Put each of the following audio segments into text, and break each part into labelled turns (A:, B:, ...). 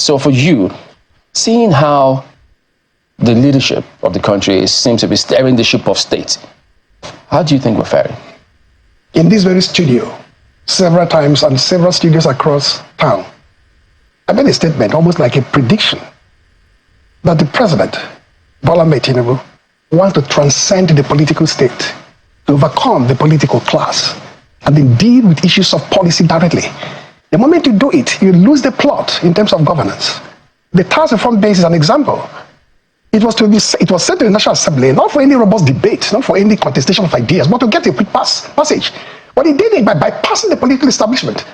A: So for you, seeing how the leadership of the country seems to be steering the ship of state, how do you think we're faring?
B: In this very studio, several times and several studios across town, I made a statement, almost like a prediction, that the president, Bola Tinubu, wants to transcend the political state, to overcome the political class, and then deal with issues of policy directly. The moment you do it, you lose the plot in terms of governance. The tax reform base is an example. It was sent to the National Assembly, not for any robust debate, not for any contestation of ideas, but to get a quick passage. But he did it by bypassing the political establishment.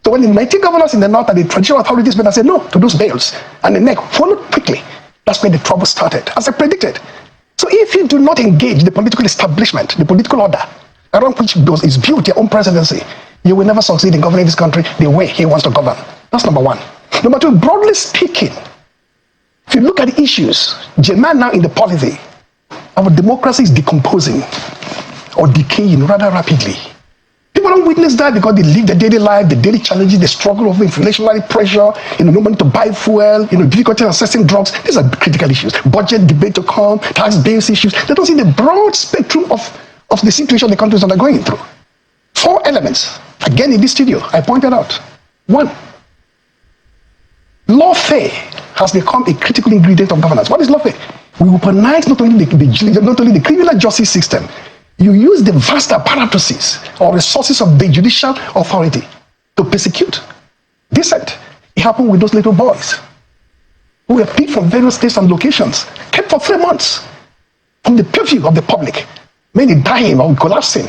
B: So when the 19 governors in the north and the traditional authorities went and said no to those bills, and the NEC followed quickly, that's when the trouble started, as I predicted. So if you do not engage the political establishment, the political order, around which is built your own presidency, you will never succeed in governing this country the way he wants to govern. That's number one. Number two, broadly speaking, if you look at the issues, germane now in the polity, our democracy is decomposing or decaying rather rapidly. People don't witness that because they live their daily life, the daily challenges, the struggle of inflationary pressure, no money to buy fuel, difficulty in accessing drugs. These are critical issues. Budget debate to come, tax base issues. They don't see the broad spectrum of the situation the country is undergoing through. 4 elements. Again, in this studio, I pointed out. 1, lawfare has become a critical ingredient of governance. What is lawfare? We weaponize not only the criminal justice system. You use the vast apparatuses or resources of the judicial authority to persecute dissent. It happened with those little boys who were picked from various states and locations, kept for 3 months from the purview of the public, many dying or collapsing.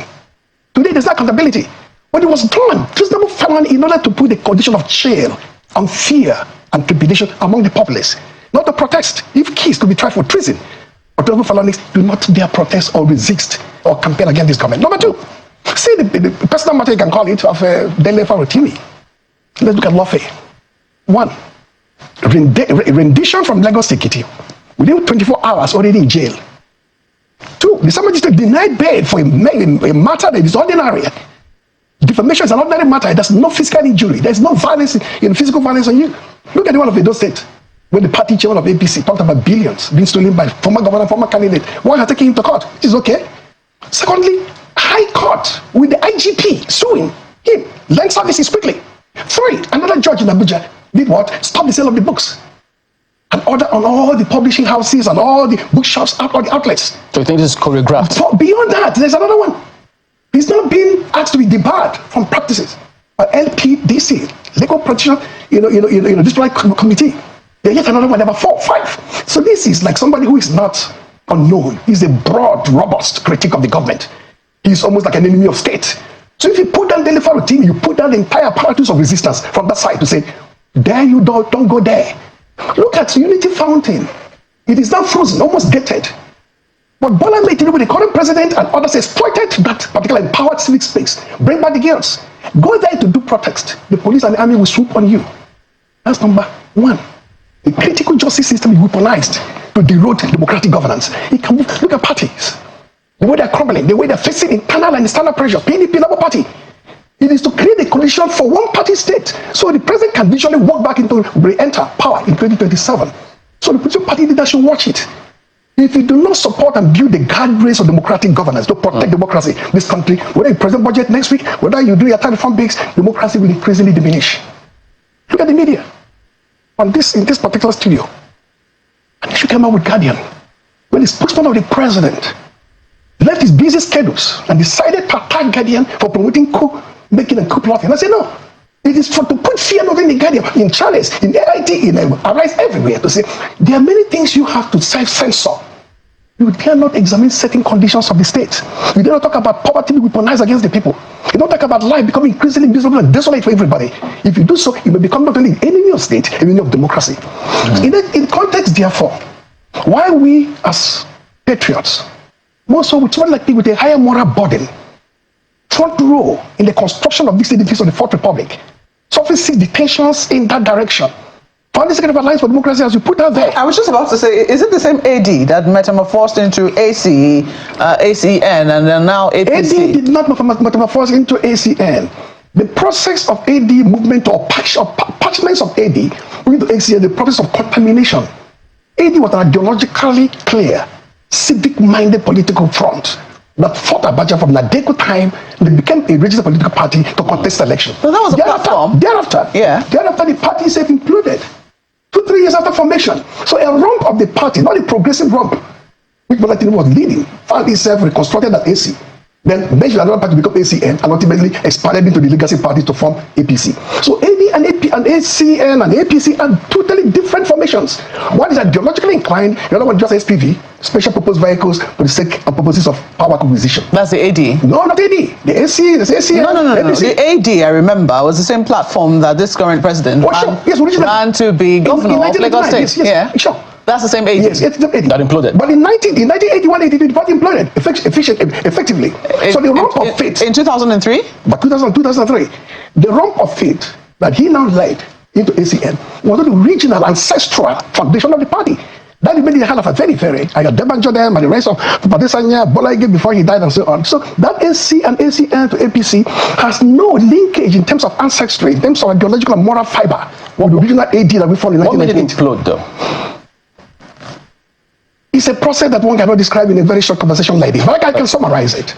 B: Today, there's no accountability. But it was done, reasonable felon, in order to put the condition of chill and fear and trepidation among the populace. Not to protest. If keys could be tried for treason, but reasonable felonies do not dare protest or resist or campaign against this government. Number 2, see the personal matter, you can call it, of Delefa Rotimi. Let's look at lawfare. 1, rendition from Lagos Ekiti within 24 hours already in jail. 2, the same magistrate denied bail for a matter that is ordinary. Defamation is an ordinary matter. There's no physical injury. There's no violence, physical violence on you. Look at the one of Edo State, when the party chairman of APC talked about billions being stolen by former governor, former candidate. One has taken him to court, which is okay. Secondly, High Court with the IGP suing him, land services quickly. 3, another judge in Abuja did what? Stop the sale of the books. And order on all the publishing houses and all the bookshops, all the outlets.
A: So you think this is choreographed?
B: So beyond that, there's another one. He's not being asked to be debarred from practices by LPDC, Legal Protection, Disciplinary Committee. There's yet another one, number 4, 5. So this is like somebody who is not unknown. He's a broad, robust critic of the government. He's almost like an enemy of state. So if you put down Delefa Rotimi, you put down the entire apparatus of resistance from that side to say, there you don't go there. Look at Unity Fountain. It is now frozen, almost gated. But Bola Tinubu, the current president, and others exploited that particular empowered civic space. Bring back the girls. Go there to do protest. The police and the army will swoop on you. That's number 1. The critical justice system is weaponized to erode democratic governance. It can look at parties. The way they're crumbling, the way they're facing internal and external pressure. PDP, Labour Party. It is to create a condition for one-party state, so the president can visually walk back into re-enter power in 2027. So the political party leaders should watch it. If you do not support and build the guardrails of democratic governance to protect democracy in this country, whether you present budget next week, whether you do your tax reform bigs, democracy will increasingly diminish. Look at the media. In this particular studio, and she came out with Guardian, when the spokesman of the president left his busy schedules and decided to attack Guardian for promoting coup, making a coup plotting. I said, no, it is to put fear not in the Guardian, in Charles, in AIT, in Arise, everywhere, to say, there are many things you have to self-censor. You cannot examine certain conditions of the state. You do not talk about poverty being weaponized against the people. You don't talk about life becoming increasingly miserable and desolate for everybody. If you do so, you may become not only an enemy of state, an enemy of democracy. In context, therefore, why we as patriots, more so with someone like me with a higher moral burden, front row in the construction of this edifice of the Fourth Republic, so often see the tensions in that direction. Founding Secretary of Alliance for Democracy, as you put out there.
C: I was just about to say, is it the same AD that metamorphosed into ACE, ACN, and then now APC?
B: AD did not metamorphose into ACN. The process of AD movement or parchments of AD moving to ACN, the process of contamination. AD was an ideologically clear, civic-minded political front that fought Abacha from Nadeko time. They became a registered political party to contest election.
C: So that was a platform.
B: Thereafter, the party self imploded 2-3 years after formation. So a rump of the party, not a progressive rump, which Bola Tinubu was leading, found itself reconstructed as AC. Then eventually another party became ACN and ultimately expanded into the legacy party to form APC. So AD and ACN and APC are totally different formations. One is ideologically inclined, the other one just SPV, special purpose vehicles for the sake and purposes of power acquisition.
C: That's the AD?
B: No, not AD. The AC, the ACN.
C: No. The AD, I remember, was the same platform that this current president ran to be governor of Lagos State.
B: Yes, sure.
C: That's the same AD.
B: Yes, it's the AD.
A: That imploded.
B: But in 1981, 82, the party imploded effectively. So the rump of fate.
C: In 2003?
B: But 2003, the rump of fate that he now led into ACN was the regional ancestral foundation of the party. That made the hell of a very, I got Debanjo there, and the rest of Padesanya, Bola before he died, and so on. So that AC and ACN to APC has no linkage in terms of ancestry, in terms of ideological and moral fiber with the original AD that we found in 1998.
A: What made it implode, though?
B: It's a process that one cannot describe in a very short conversation like this, but I can summarize it.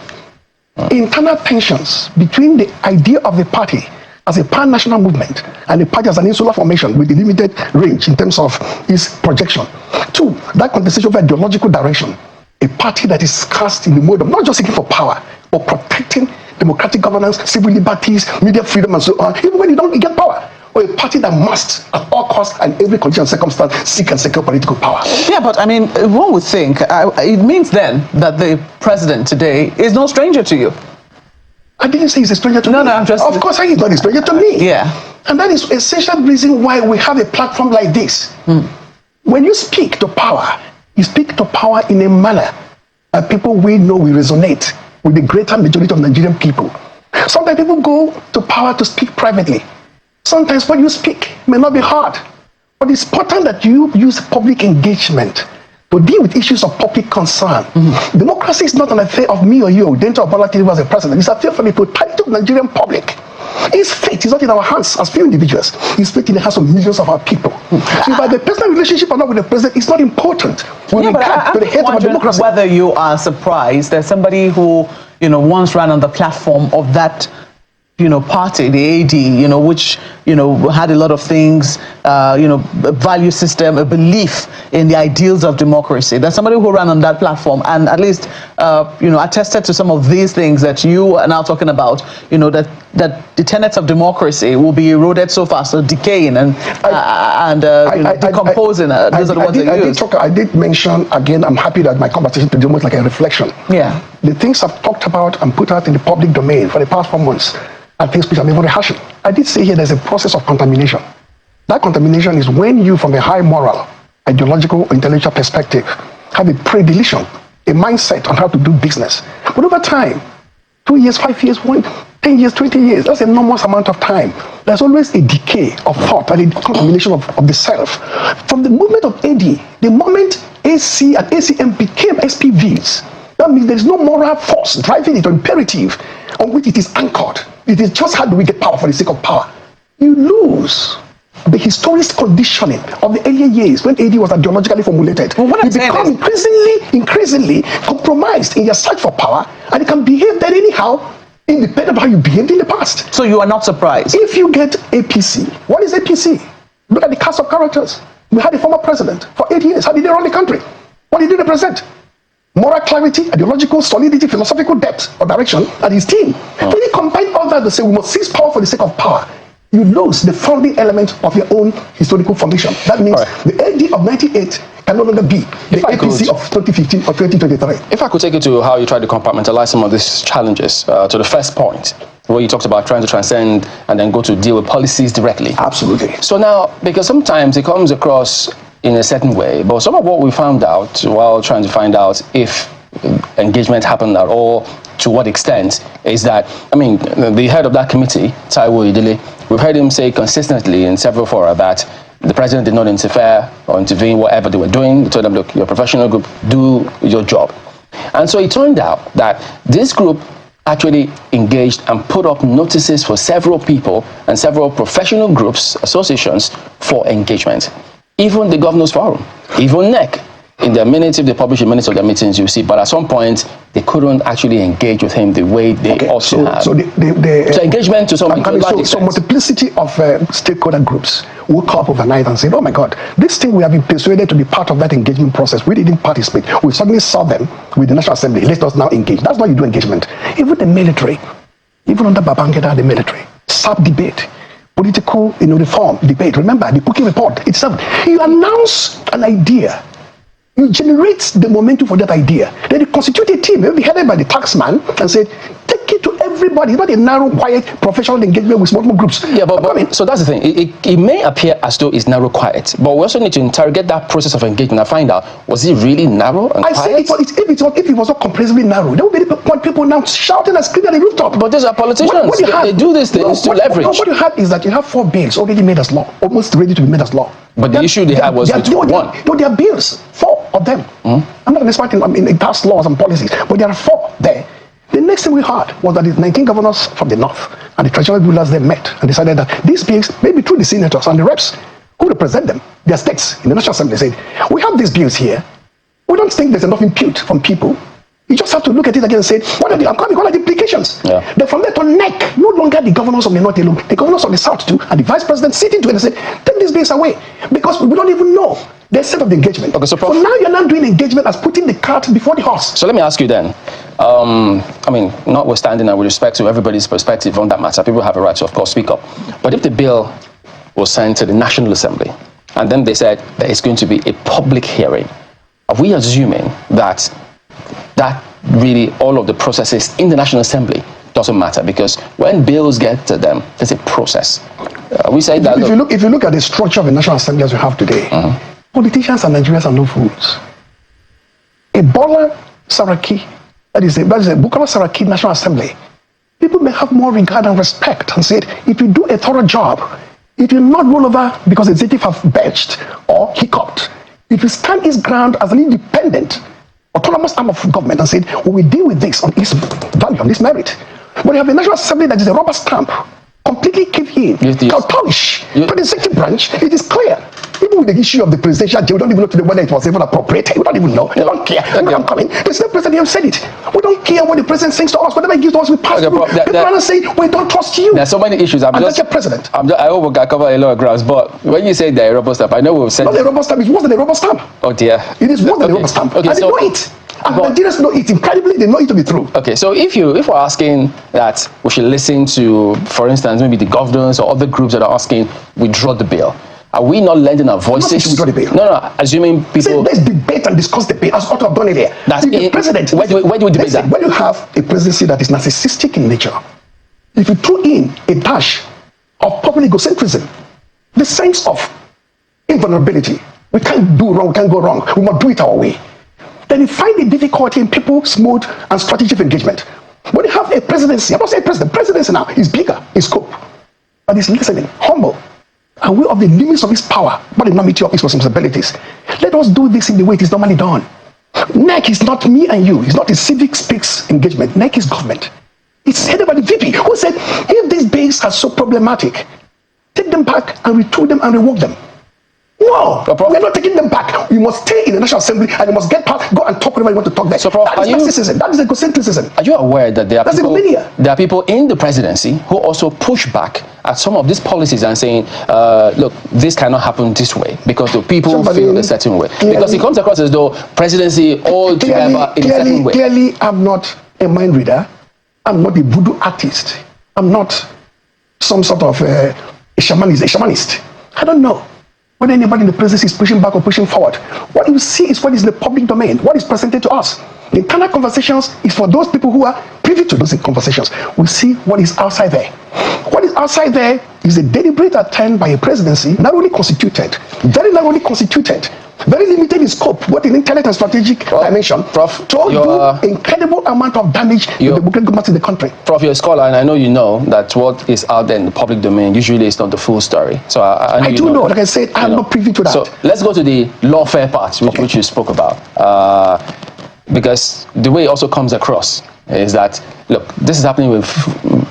B: Internal tensions between the idea of the party as a pan-national movement and the party as an insular formation with a limited range in terms of its projection. Two, that contestation of ideological direction. A party that is cast in the mode of not just seeking for power, but protecting democratic governance, civil liberties, media freedom, and so on, even when you don't get power. Or a party that must, at all costs and every condition and circumstance, seek and secure political power.
C: Yeah, but I mean, one would think, it means then that the president today is no stranger to you.
B: I didn't say he's a stranger to me.
C: No, I'm just...
B: Of course, he's not a stranger to me.
C: Yeah.
B: And that is essential reason why we have a platform like this. When you speak to power, you speak to power in a manner that people we know will resonate with the greater majority of Nigerian people. Sometimes people go to power to speak privately. Sometimes what you speak may not be hard, but it's important that you use public engagement to deal with issues of public concern. Democracy is not an affair of me or you, Dento or Bola Tinubu as a president. It's an affair for the totality of the Nigerian public. His fate is not in our hands as few individuals. His fate in the hands of millions of our people. So by the personal relationship or not with the president, it's not important. With regard to the head of our democracy.
C: Whether you are surprised that somebody who once ran on the platform of that party, the AD, which, had a lot of things, a value system, a belief in the ideals of democracy. There's somebody who ran on that platform and at least, attested to some of these things that you are now talking about, that the tenets of democracy will be eroded so fast, so decaying and decomposing. Those are the words they use.
B: I did mention, again, I'm happy that my conversation today was like a reflection.
C: Yeah.
B: The things I've talked about and put out in the public domain for the past 4 months, I think which I'm even rehashing. I did say here there's a process of contamination. That contamination is when you, from a high moral, ideological, intellectual perspective, have a predilection, a mindset on how to do business. But over time, 2 years, 5 years, 10 years, 20 years, that's an enormous amount of time. There's always a decay of thought and a contamination of the self. From the movement of AD, the moment AC and ACM became SPVs, that means there is no moral force driving it or imperative on which it is anchored. It is just how do we get power for the sake of power. You lose the historic conditioning of the earlier years when AD was ideologically formulated.
C: Well,
B: you become increasingly compromised in your search for power, and you can behave then anyhow, independent of how you behaved in the past.
C: So you are not surprised?
B: If you get APC, what is APC? Look at the cast of characters. We had a former president for 8 years. How did they run the country? What did he represent? Moral clarity, ideological solidity, philosophical depth or direction, and his team. When you combine all that to say we must seize power for the sake of power, you lose the founding element of your own historical formation. That means the AD of 98 can no longer be the APC of 2015 or 2023.
A: If I could take you to how you try to compartmentalize some of these challenges, to the first point, where you talked about trying to transcend and then go to deal with policies directly.
B: Absolutely.
A: So now, because sometimes it comes across in a certain way, but some of what we found out while trying to find out if engagement happened at all, to what extent, is that, the head of that committee, Taiwo Idile, we've heard him say consistently in several fora that the president did not interfere or intervene whatever they were doing. He told them, look, you're a professional group, do your job. And so it turned out that this group actually engaged and put up notices for several people and several professional groups, associations for engagement. Even the Governors Forum, even NEC. In their minutes, if they publish the minutes of their meetings, you see, but at some point, they couldn't actually engage with him the way they also had.
B: So the
A: engagement to some extent.
B: So multiplicity of stakeholder groups woke up overnight and said, oh my God, this thing we have been persuaded to be part of that engagement process. We didn't participate. We suddenly saw them with the National Assembly. Let us now engage. That's why you do engagement. Even the military, even under Babangida, the military, SAP debate, political reform debate. Remember, the cooking report itself. You announce an idea. You generate the momentum for that idea. Then you constitute a team, maybe headed by the taxman, and say, take it to everybody. It's not a narrow, quiet, professional engagement with small groups.
A: Yeah, but so that's the thing. It may appear as though it's narrow, quiet, but we also need to interrogate that process of engagement and find out, was it really narrow and quiet?
B: I say if it was not comprehensively narrow, there would be people now shouting and screaming at the rooftop.
A: But these are politicians. They do these things to leverage.
B: What you have is that you have 4 bills already made as law, almost ready to be made as law.
A: But the issue they had was with one.
B: No, there are bills, 4 of them. I'm not an expert in tax laws and policies, but there are 4 there. The next thing we heard was that the 19 governors from the north and the traditional rulers they met and decided that these bills, maybe through the senators and the reps who represent them, their states in the National Assembly, said, we have these bills here. We don't think there's enough input from people. You just have to look at it again and say, what are the implications?
A: Yeah.
B: Then from there to NEC, no longer the governors of the north alone, the governors of the south too, and the vice president sitting to it and said, take these bills away, because we don't even know the extent of the engagement.
A: Okay, so
B: now you're not doing engagement as putting the cart before the horse.
A: So let me ask you then, I mean, notwithstanding and with respect to everybody's perspective on that matter, people have a right to, of course, speak up. But if the bill was sent to the National Assembly, and then they said that it's going to be a public hearing, are we assuming that really all of the processes in the National Assembly doesn't matter? Because when bills get to them, there's a process. We say that.
B: If you look at the structure of the National Assembly as we have today, politicians and Nigerians are no fools. A Bola Saraki, that is a Bukola Saraki National Assembly, people may have more regard and respect and say, if you do a thorough job, it will not roll over because the executive have benched or hiccuped. If you stand its ground as an independent, autonomous arm of government and said, we will deal with this on its value, on its merit. But you have a National Assembly that is a rubber stamp, completely cave in, cartoonish. For the executive branch, it is clear. Even with the issue of the presidential jail, we don't even know today whether it was even appropriated. We don't even know. They don't care. I'm coming. The same president have said it. We don't care what the president sings to us. Whatever he gives to us, we pass through. People are not saying, we don't trust you.
A: There's so many issues.
B: That's your president.
A: I hope we can cover a lot of grounds, but when you say the rubber stamp, I know we've said...
B: Not the rubber stamp, it's worse than a rubber stamp.
A: Oh dear.
B: It is worse than a rubber stamp.
A: Okay,
B: and
A: so,
B: they know it. And Nigerians know it. Incredibly, they know it to be true.
A: Okay, so if we're asking that we should listen to, for instance, maybe the governors or other groups that are asking, withdraw the bill, are we not lending our voices? No, assuming people...
B: Let's debate and discuss the bill. As ought to have done it here.
A: That's
B: the president...
A: Where do we debate that?
B: When you have a presidency that is narcissistic in nature, if you throw in a dash of public egocentrism, the sense of invulnerability, we can't do wrong, we can't go wrong, we must do it our way, then you find the difficulty in people's mode and strategic engagement. When you have a presidency, I'm not saying presidency now is bigger in scope, but it's listening, humble, aware of the limits of his power, but the enormity of his responsibilities. Let us do this in the way it is normally done. NEC is not me and you. It's not a civic speaks engagement. NEC is government. It's headed by the VP who said, if these bills are so problematic, take them back and retool them and rework them. No, we're not taking them back. You must stay in the National Assembly and you must go and talk whatever you want to talk there.
A: So, Prof,
B: that is narcissism. That is egocentrism.
A: Are you aware that there are people in the presidency who also push back at some of these policies and saying, look, this cannot happen this way because the people feel a certain way? Because it comes across as though presidency all together in a certain way.
B: Clearly, I'm not a mind reader. I'm not a voodoo artist. I'm not some sort of a shamanist. I don't know whether anybody in the presidency is pushing back or pushing forward. What you see is what is in the public domain, what is presented to us. The internal conversations is for those people who are privy to those conversations. We see what is outside there. What is outside there is a deliberate attempt by a presidency, narrowly constituted, very narrowly constituted, very limited in scope, both in intellect and strategic dimension,
A: Prof,
B: to do incredible amount of damage to the democratic government in the country.
A: Prof, you're a scholar, and I know you know that what is out there in the public domain usually is not the full story. So I do know.
B: Like I said, I'm not privy to that.
A: So let's go to the lawfare part, which you spoke about, because the way it also comes across is that, look, this is happening with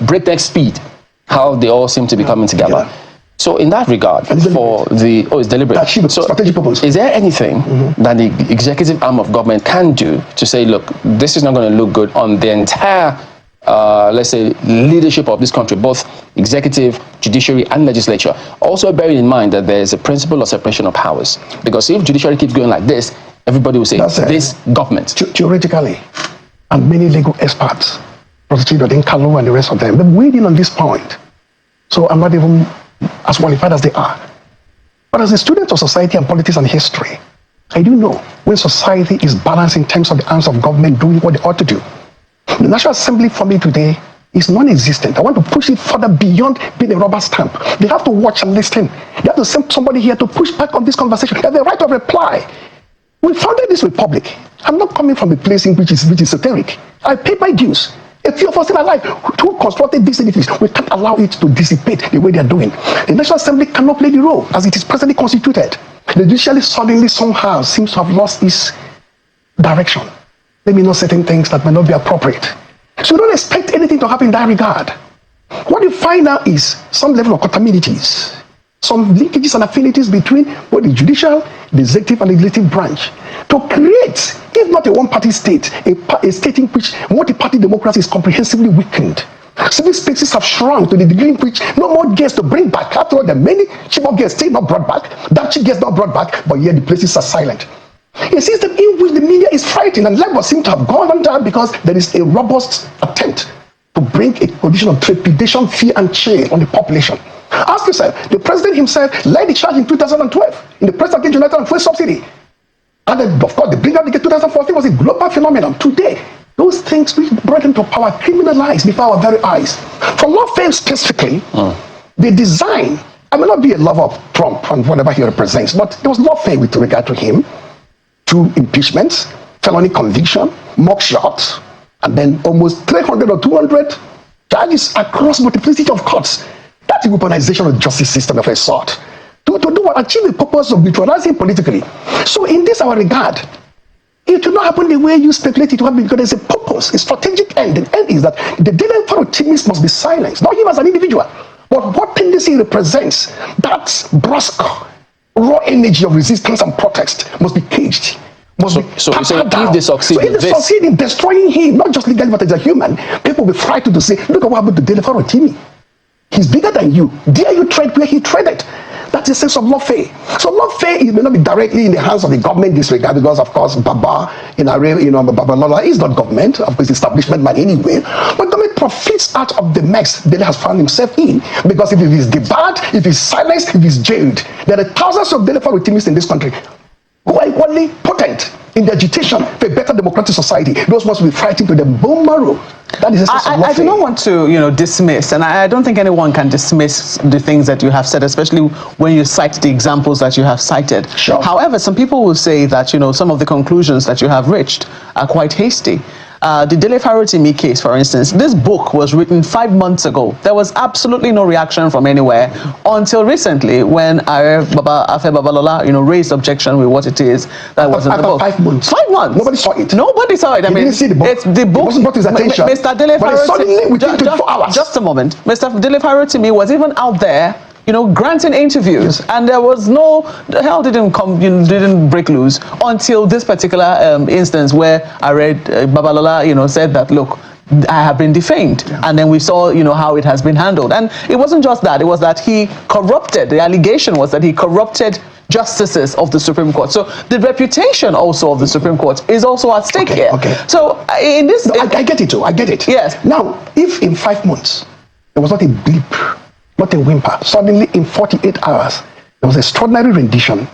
A: breakneck speed, how they all seem to be coming together.
B: Yeah.
A: So in that regard, it's deliberate.
B: That's
A: so
B: strategic purpose.
A: Is there anything that the executive arm of government can do to say, look, this is not going to look good on the entire, let's say, leadership of this country, both executive, judiciary, and legislature? Also bearing in mind that there is a principle of separation of powers. Because if judiciary keeps going like this, everybody will say, this government.
B: Theoretically, and many legal experts, Prosecutor Kalu and the rest of them, they're waiting on this point. So I'm not even as qualified as they are. But as a student of society and politics and history, I do know when society is balanced in terms of the arms of government doing what they ought to do. The National Assembly for me today is non-existent. I want to push it further beyond being a rubber stamp. They have to watch and listen. They have to send somebody here to push back on this conversation. They have the right of reply. We founded this republic. I'm not coming from a place in which is esoteric. I paid my dues. A few of us in our life who constructed these edifices, we can't allow it to dissipate the way they are doing. The National Assembly cannot play the role as it is presently constituted. The judiciary suddenly somehow seems to have lost its direction. Let me know certain things that may not be appropriate. So don't expect anything to happen in that regard. What you find now is some level of contaminanities, some linkages and affinities between both the judicial, the executive, and the legislative branch to create, if not a one-party state, a state in which multi-party democracy is comprehensively weakened. Civic spaces have shrunk to the degree in which no more guests to bring back. After all, there are many Chibok guests still not brought back, Dapchi guests not brought back, but yet the places are silent. A system in which the media is frightened and Lagos seems to have gone under because there is a robust attempt to bring a condition of trepidation, fear, and change on the population. Ask yourself, the president himself led the charge in 2012 in the President Against United and Fuel Subsidy. And then, of course, the Bring Out the Gate 2014 was a global phenomenon. Today, those things which brought him to power criminalized before our very eyes. For lawfare specifically, the design, I may not be a lover of Trump and whatever he represents, but there was lawfare with regard to him. 2 impeachments, felony conviction, mugshots, and then almost 300 or 200 charges across multiplicity of courts. That's the weaponization of the justice system of a sort. To do what? Achieve the purpose of neutralizing politically. So in this our regard, it will not happen the way you speculate it will happen because there's a purpose, a strategic end. The end is that the Dele Farotimi must be silenced, not him as an individual, but what tendency represents, that brusque, raw energy of resistance and protest must be caged.
A: So you say if they succeed
B: succeed in destroying him, not just legally but as a human, people will be frightened to say, look at what happened to Dele Farotimi. He's bigger than you. Dare you tread where he treaded? That's the sense of lawfare. So lawfare may not be directly in the hands of the government in this regard, because of course Baba Babalola is not government, of course establishment man anyway. But government profits out of the mess Dele has found himself in. Because if he's debarred, if he's silenced, if he's jailed, there are thousands of Dele Farotimists in this country who are equally potent in the agitation for a better democratic society. Those must be frightened to the bone marrow. That is
C: I do not want to, dismiss, and I don't think anyone can dismiss the things that you have said, especially when you cite the examples that you have cited.
B: Sure.
C: However, some people will say that, some of the conclusions that you have reached are quite hasty. The Dele Farotimi case, for instance, this book was written 5 months ago. There was absolutely no reaction from anywhere until recently when Baba Afe Babalola, raised objection with what it is that was in the book.
B: 5 months.
C: 5 months.
B: Nobody saw it.
C: Nobody saw it.
B: He didn't see the book.
C: It's the book.
B: It wasn't brought to his attention.
C: Mr. Dele
B: But suddenly, within 24 hours.
C: Just a moment. Mr. Dele Farotimi was even out there, granting interviews,
B: yes.
C: and there was the hell didn't come, didn't break loose until this particular instance where I read Babalola, said that, look, I have been defamed. Yeah. And then we saw, how it has been handled. And it wasn't just that, it was that he corrupted, the allegation was that he corrupted justices of the Supreme Court. So the reputation also of the Supreme Court is also at stake here.
B: Okay.
C: So in this...
B: No, I get it too, I get it.
C: Yes.
B: Now, if in 5 months, there was not a blip, not a whimper, suddenly in 48 hours, there was extraordinary rendition,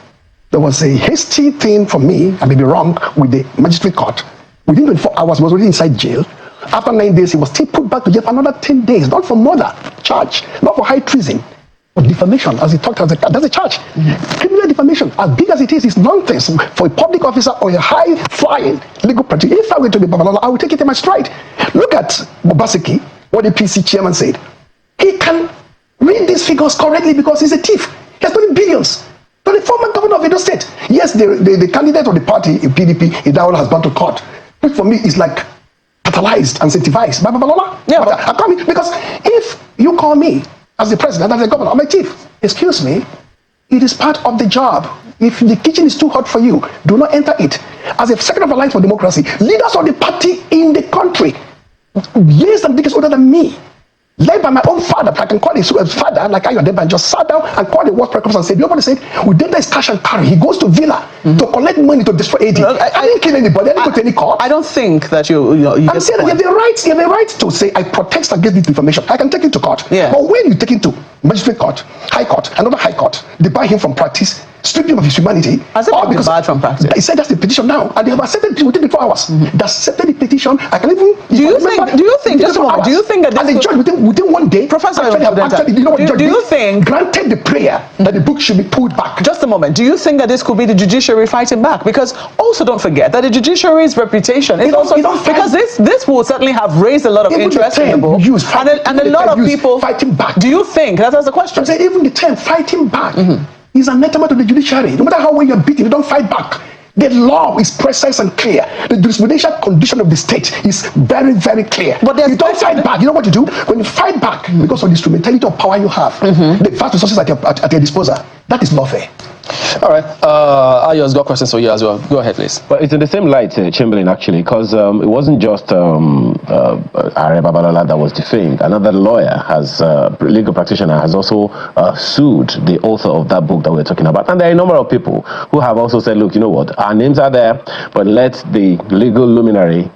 B: there was a hasty thing from me, I may be wrong, with the magistrate court. Within 24 hours, he was already inside jail. After 9 days, he was still put back to jail for another 10 days, not for murder charge, not for high treason, but defamation, as he talked as that's a charge. Criminal defamation, as big as it is nonsense for a public officer or a high-flying legal practitioner. If I were to be Babalola, I would take it in my stride. Look at Bobaseki, what the PC chairman said. He can read these figures correctly because he's a thief. He has stolen billions. But the former governor of Edo State, yes, the candidate of the party in PDP, Idahola, has gone to court, which for me is like catalyzed and incentivized by Babalola.
C: Yeah,
B: but I call me, because if you call me as the president, as the governor, or my chief, excuse me, it is part of the job. If the kitchen is too hot for you, do not enter it. As a second of Alliance for Democracy, leaders of the party in the country, years and decades older than me, led by my own father, I can call his father, like Ayodele, just sat down and called the world president and said, nobody said, we did this cash and carry. He goes to Villa to collect money to destroy AD. I didn't kill anybody. I didn't go to any court.
C: I don't think that you
B: I'm saying that you have the right to say, I protest against this information. I can take it to court.
C: Yeah.
B: But when you take it to magistrate court, high court, another high court, they bar him from practice, strip him of his humanity.
C: Has it been barred from practice?
B: He said that's the petition now, and they have accepted it within 24 hours. They accepted the petition. I can even.
C: Do you think? Just a moment. Do you think that
B: and the judge within 1 day,
C: Professor,
B: actually, you know what the judge
C: do you
B: did?
C: think
B: Granted the prayer that the book should be pulled back.
C: Just a moment. Do you think that this could be the judiciary fighting back? Because also don't forget that the judiciary's reputation is also because this will certainly have raised a lot of interest in the book, and a lot of people
B: fighting back.
C: Do you think that's the question?
B: I'm saying even the term fighting back is anathema to the judiciary. No matter how well you're beaten, you don't fight back. The law is precise and clear. The jurisprudential condition of the state is very, very clear. But you don't fight back. You know what you do? When you fight back, because of the instrumentality of power you have, the vast resources at your disposal, that is lawfare.
A: All right. Ayo's got questions for you as well. Go ahead, please.
D: But it's in the same light, Chamberlain, actually, because it wasn't just Are Babalola that was defamed. Another lawyer, legal practitioner, has also sued the author of that book that we're talking about. And there are a number of people who have also said, look, you know what, our names are there, but let the legal luminary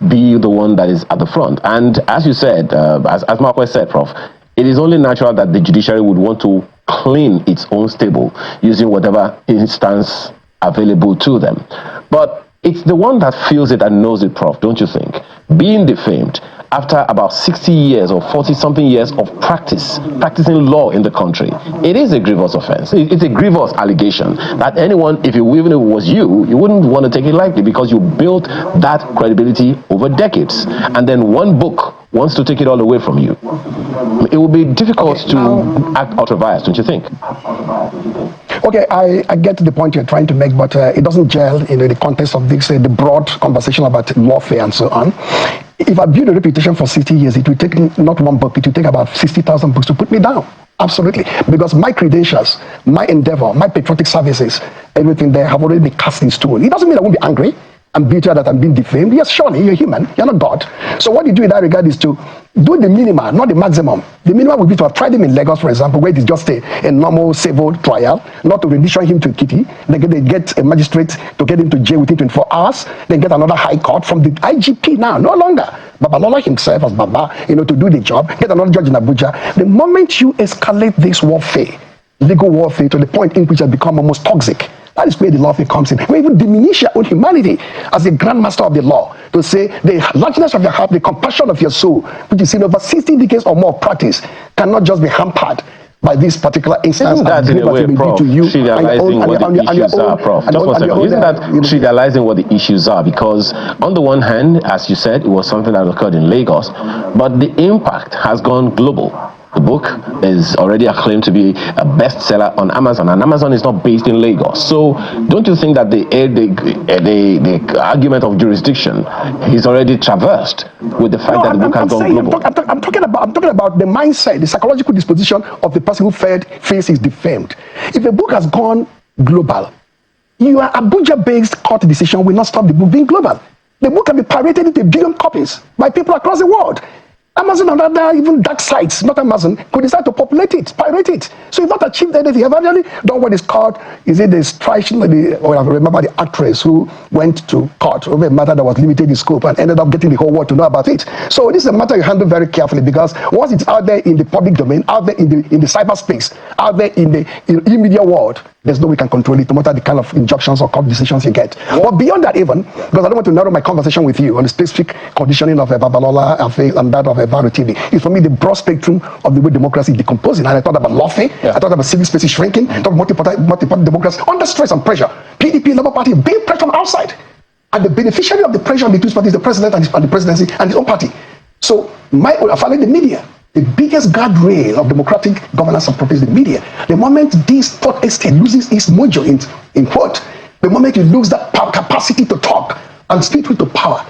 D: be the one that is at the front. And as you said, as Marquez said, Prof, it is only natural that the judiciary would want to clean its own stable using whatever instance available to them. But it's the one that feels it and knows it, Prof, don't you think? Being defamed after about 60 years or 40-something years of practicing law in the country, it is a grievous offense. It's a grievous allegation that anyone, even if it was you wouldn't want to take it lightly because you built that credibility over decades. And then one book wants to take it all away from you. It will be difficult to act ultra-biased, don't you think?
B: Okay, I get the point you're trying to make, but it doesn't gel in the context of this, the broad conversation about warfare and so on. If I build a reputation for 60 years, it will take not one book, it will take about 60,000 books to put me down. Absolutely. Because my credentials, my endeavor, my patriotic services, everything there have already been cast in stone. It doesn't mean I won't be angry and bitter that I'm being defamed. Yes, surely, you're human, you're not God. So what you do in that regard is to do the minimum, not the maximum. The minimum would be to have tried him in Lagos, for example, where it is just a normal civil trial, not to rendition him to Kitty. They get a magistrate to get him to jail within 24 hours, then get another high court from the IGP now, no longer. Babalola himself as Baba, to do the job, get another judge in Abuja. The moment you escalate this warfare, legal warfare, to the point in which it has become almost toxic, that is where the lawfare comes in. We even diminish your own humanity as a grandmaster of the law to say the largeness of your heart, the compassion of your soul, which is in over 60 decades or more of practice, cannot just be hampered by this particular instance.
D: Isn't that in a way, Prof, trivializing what the issues are, Prof? Just one second. Isn't that trivializing what the issues are? Because on the one hand, as you said, it was something that occurred in Lagos, but the impact has gone global. The book is already acclaimed to be a bestseller on Amazon, and Amazon is not based in Lagos. So, don't you think that the argument of jurisdiction is already traversed with the fact that the book has gone global?
B: I'm talking about the mindset, the psychological disposition of the person who feels is defamed. If a book has gone global, your Abuja-based court decision will not stop the book being global. The book can be pirated into 1 billion copies by people across the world. Amazon and other even dark sites, not Amazon, could decide to populate it, pirate it. So you've not achieved anything. You've actually done what is called, is it the strike, or I remember the actress who went to court over a matter that was limited in scope and ended up getting the whole world to know about it. So this is a matter you handle very carefully, because once it's out there in the public domain, out there in the cyberspace, out there in the media world, there's no way we can control it, no matter the kind of injunctions or court decisions you get. But beyond that even, because I don't want to narrow my conversation with you on the specific conditioning of Babalola and that of Varo TV, it's for me the broad spectrum of the way democracy is decomposing. And I thought about lawfare, I thought about civil spaces shrinking, I thought about multi-party democracy under stress and pressure. PDP, Labour Party, being pressed from outside. And the beneficiary of the pressure on the two parties is the president and the presidency and his own party. So I followed the media. The biggest guardrail of democratic governance and is the media. The moment this thought estate loses its mojo in quote, the moment you lose that capacity to talk and speak with the power,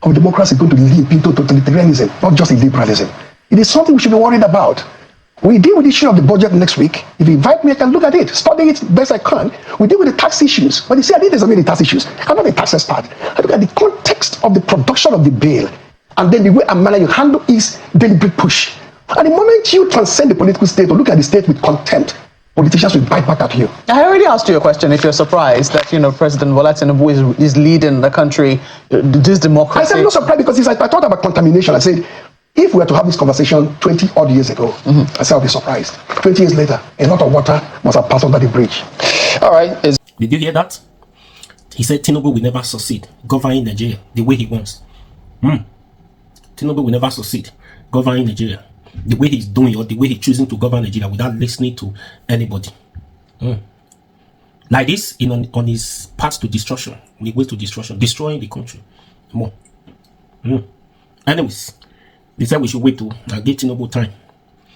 B: of democracy is going to leap into totalitarianism, not just illiberalism. It is something we should be worried about. We deal with the issue of the budget next week. If you invite me, I can look at it, study it best I can. We deal with the tax issues. When you say I didn't examine the tax issues, I'm not a tax expert. I look at the context of the production of the bill, and then the way and manner you handle is deliberate push. And the moment you transcend the political state or look at the state with contempt, politicians will bite back at you.
C: I already asked you a question if you're surprised that, President Bola Tinubu is leading the country, this democracy.
B: I said I'm not surprised because it's like I thought about contamination. I said, if we were to have this conversation 20 odd years ago, I said I'll be surprised. 20 years later, a lot of water must have passed under the bridge.
A: All right.
E: Did you hear that? He said Tinubu will never succeed governing Nigeria the way he wants. Tinubu will never succeed governing Nigeria the way he's doing or the way he's choosing to govern Nigeria without listening to anybody. Like this, on his path to destruction, on the way to destruction, destroying the country more. Anyways, they said we should wait to give Tinubu time.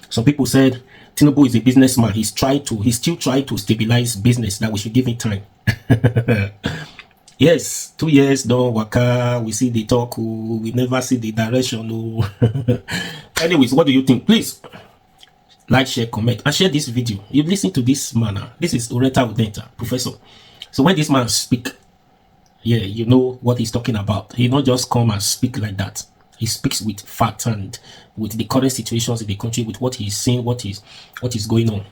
E: Some people said Tinubu is a businessman. He's still trying to stabilize business, that we should give him time. Yes, 2 years, don't waka, we see the talk, we never see the direction. Anyways, what do you think? Please like, share, comment, and share this video. You listen to this man. This is Oriental Udenta, professor. So when this man speak, yeah, you know what he's talking about. He not just come and speak like that. He speaks with fact and with the current situations in the country, with what he's seeing, what is going on.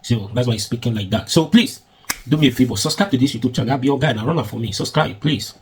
E: So that's why he's speaking like that. So please do me a favor, subscribe to this YouTube channel. I'll be your guy and run for me. Subscribe, please.